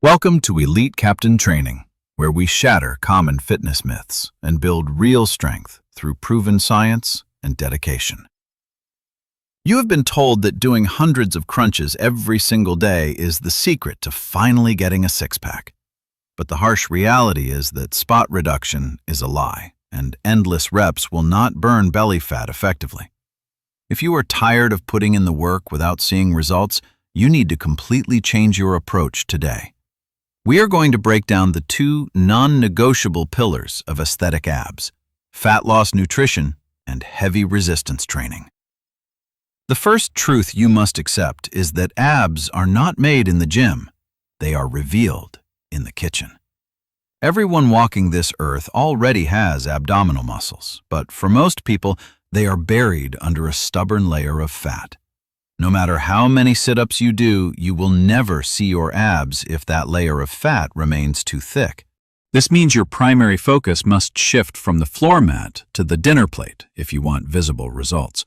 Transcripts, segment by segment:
Welcome to Elite Captain Training, where we shatter common fitness myths and build real strength through proven science and dedication. You have been told that doing hundreds of crunches every single day is the secret to finally getting a six-pack. But the harsh reality is that spot reduction is a lie, and endless reps will not burn belly fat effectively. If you are tired of putting in the work without seeing results, you need to completely change your approach today. We are going to break down the two non-negotiable pillars of aesthetic abs: fat loss nutrition and heavy resistance training. The first truth you must accept is that abs are not made in the gym. They are revealed in the kitchen. Everyone walking this earth already has abdominal muscles, but for most people, they are buried under a stubborn layer of fat. No matter how many sit-ups you do, you will never see your abs if that layer of fat remains too thick. This means your primary focus must shift from the floor mat to the dinner plate if you want visible results.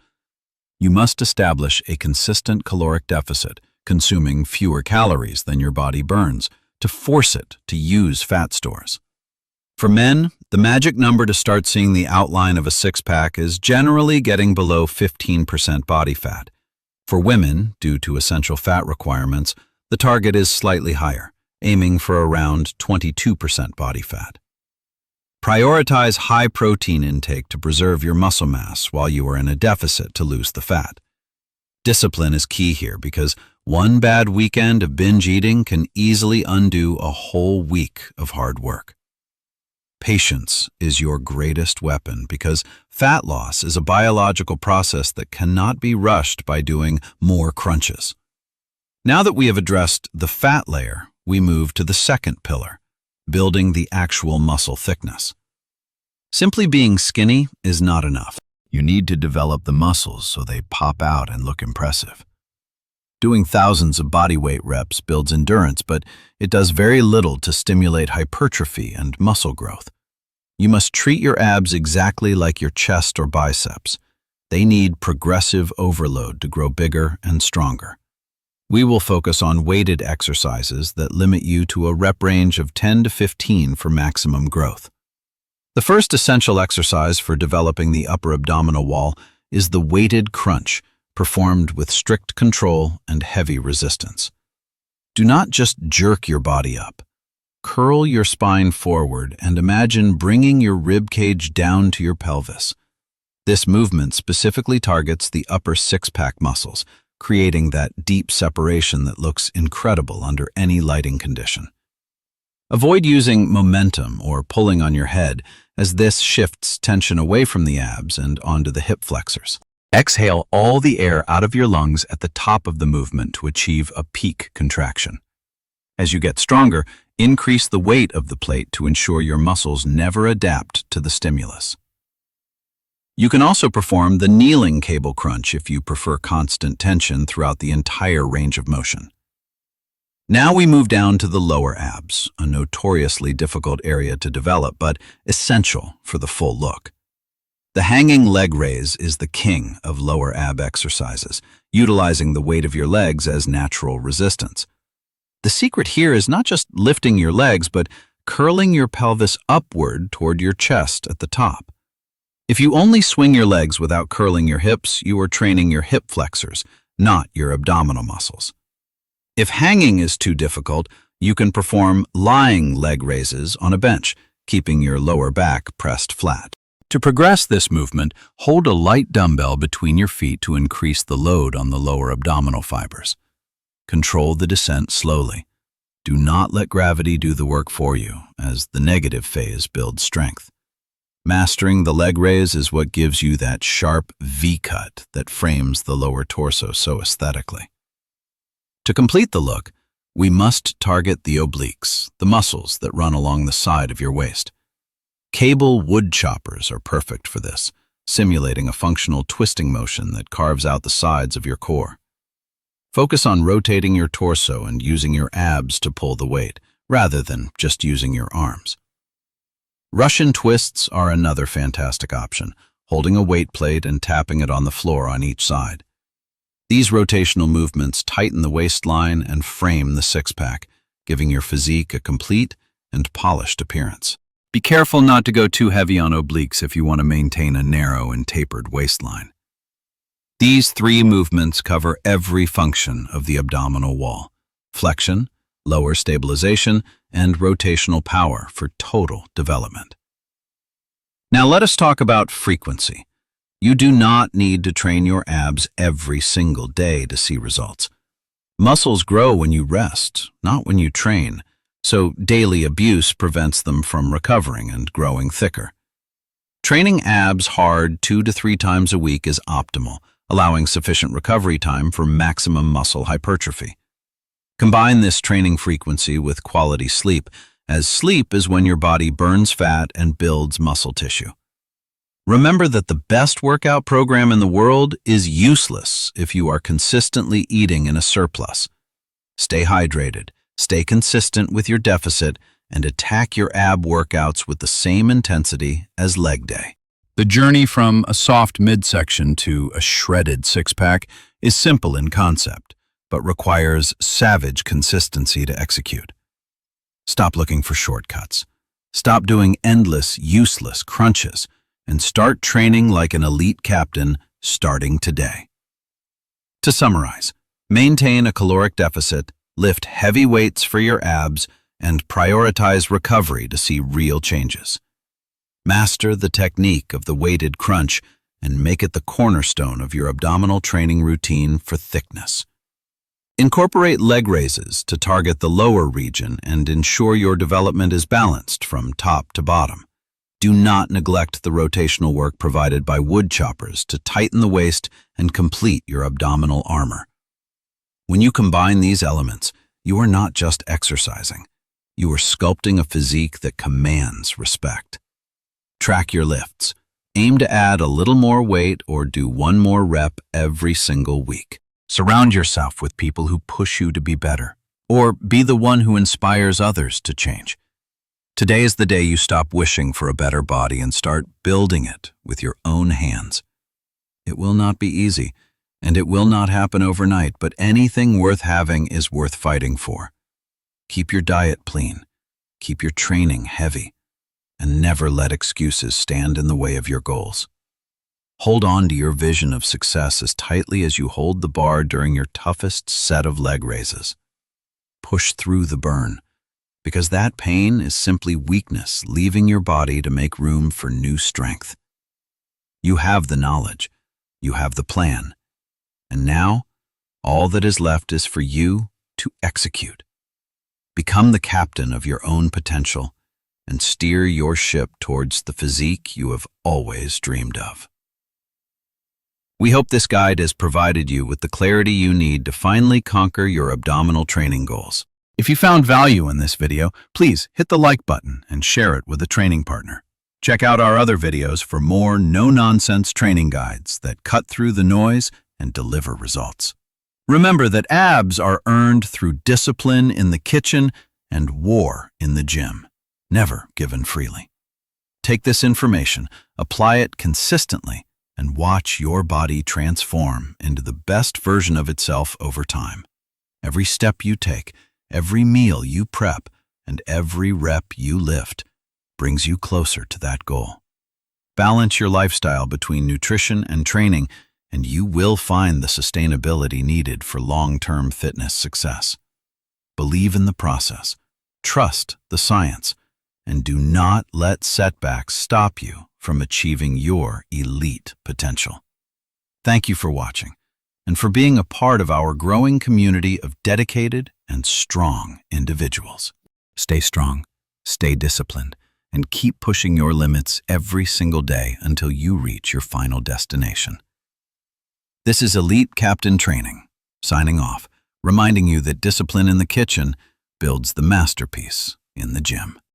You must establish a consistent caloric deficit, consuming fewer calories than your body burns, to force it to use fat stores. For men, the magic number to start seeing the outline of a six-pack is generally getting below 15% body fat. For women, due to essential fat requirements, the target is slightly higher, aiming for around 22% body fat. Prioritize high protein intake to preserve your muscle mass while you are in a deficit to lose the fat. Discipline is key here because one bad weekend of binge eating can easily undo a whole week of hard work. Patience is your greatest weapon because fat loss is a biological process that cannot be rushed by doing more crunches. Now that we have addressed the fat layer, we move to the second pillar, building the actual muscle thickness. Simply being skinny is not enough. You need to develop the muscles so they pop out and look impressive. Doing thousands of bodyweight reps builds endurance, but it does very little to stimulate hypertrophy and muscle growth. You must treat your abs exactly like your chest or biceps. They need progressive overload to grow bigger and stronger. We will focus on weighted exercises that limit you to a rep range of 10 to 15 for maximum growth. The first essential exercise for developing the upper abdominal wall is the weighted crunch, performed with strict control and heavy resistance. Do not just jerk your body up. Curl your spine forward and imagine bringing your rib cage down to your pelvis. This movement specifically targets the upper six-pack muscles, creating that deep separation that looks incredible under any lighting condition. Avoid using momentum or pulling on your head, as this shifts tension away from the abs and onto the hip flexors. Exhale all the air out of your lungs at the top of the movement to achieve a peak contraction. As you get stronger, increase the weight of the plate to ensure your muscles never adapt to the stimulus. You can also perform the kneeling cable crunch if you prefer constant tension throughout the entire range of motion. Now we move down to the lower abs, a notoriously difficult area to develop but essential for the full look. The hanging leg raise is the king of lower ab exercises, utilizing the weight of your legs as natural resistance. The secret here is not just lifting your legs, but curling your pelvis upward toward your chest at the top. If you only swing your legs without curling your hips, you are training your hip flexors, not your abdominal muscles. If hanging is too difficult, you can perform lying leg raises on a bench, keeping your lower back pressed flat. To progress this movement, hold a light dumbbell between your feet to increase the load on the lower abdominal fibers. Control the descent slowly. Do not let gravity do the work for you, as the negative phase builds strength. Mastering the leg raise is what gives you that sharp V-cut that frames the lower torso so aesthetically. To complete the look, we must target the obliques, the muscles that run along the side of your waist. Cable wood choppers are perfect for this, simulating a functional twisting motion that carves out the sides of your core. Focus on rotating your torso and using your abs to pull the weight, rather than just using your arms. Russian twists are another fantastic option, holding a weight plate and tapping it on the floor on each side. These rotational movements tighten the waistline and frame the six-pack, giving your physique a complete and polished appearance. Be careful not to go too heavy on obliques if you want to maintain a narrow and tapered waistline. These 3 movements cover every function of the abdominal wall: flexion, lower stabilization, and rotational power for total development. Now let us talk about frequency. You do not need to train your abs every single day to see results. Muscles grow when you rest, not when you train, so daily abuse prevents them from recovering and growing thicker. Training abs hard 2 to 3 times a week is optimal, allowing sufficient recovery time for maximum muscle hypertrophy. Combine this training frequency with quality sleep, as sleep is when your body burns fat and builds muscle tissue. Remember that the best workout program in the world is useless if you are consistently eating in a surplus. Stay hydrated, stay consistent with your deficit, and attack your ab workouts with the same intensity as leg day. The journey from a soft midsection to a shredded six-pack is simple in concept, but requires savage consistency to execute. Stop looking for shortcuts. Stop doing endless, useless crunches, and start training like an elite captain starting today. To summarize, maintain a caloric deficit, lift heavy weights for your abs, and prioritize recovery to see real changes. Master the technique of the weighted crunch and make it the cornerstone of your abdominal training routine for thickness. Incorporate leg raises to target the lower region and ensure your development is balanced from top to bottom. Do not neglect the rotational work provided by wood choppers to tighten the waist and complete your abdominal armor. When you combine these elements, you are not just exercising. You are sculpting a physique that commands respect. Track your lifts. Aim to add a little more weight or do 1 more rep every single week. Surround yourself with people who push you to be better, or be the one who inspires others to change. Today is the day you stop wishing for a better body and start building it with your own hands. It will not be easy, and it will not happen overnight, but anything worth having is worth fighting for. Keep your diet clean, keep your training heavy, and never let excuses stand in the way of your goals. Hold on to your vision of success as tightly as you hold the bar during your toughest set of leg raises. Push through the burn, because that pain is simply weakness leaving your body to make room for new strength. You have the knowledge, you have the plan, and now all that is left is for you to execute. Become the captain of your own potential and steer your ship towards the physique you have always dreamed of. We hope this guide has provided you with the clarity you need to finally conquer your abdominal training goals. If you found value in this video, please hit the like button and share it with a training partner. Check out our other videos for more no-nonsense training guides that cut through the noise and deliver results. Remember that abs are earned through discipline in the kitchen and war in the gym, never given freely. Take this information, apply it consistently, and watch your body transform into the best version of itself over time. Every step you take, every meal you prep, and every rep you lift brings you closer to that goal. Balance your lifestyle between nutrition and training, and you will find the sustainability needed for long-term fitness success. Believe in the process, trust the science, and do not let setbacks stop you from achieving your elite potential. Thank you for watching and for being a part of our growing community of dedicated and strong individuals. Stay strong, stay disciplined, and keep pushing your limits every single day until you reach your final destination. This is Elite Captain Training, signing off, reminding you that discipline in the kitchen builds the masterpiece in the gym.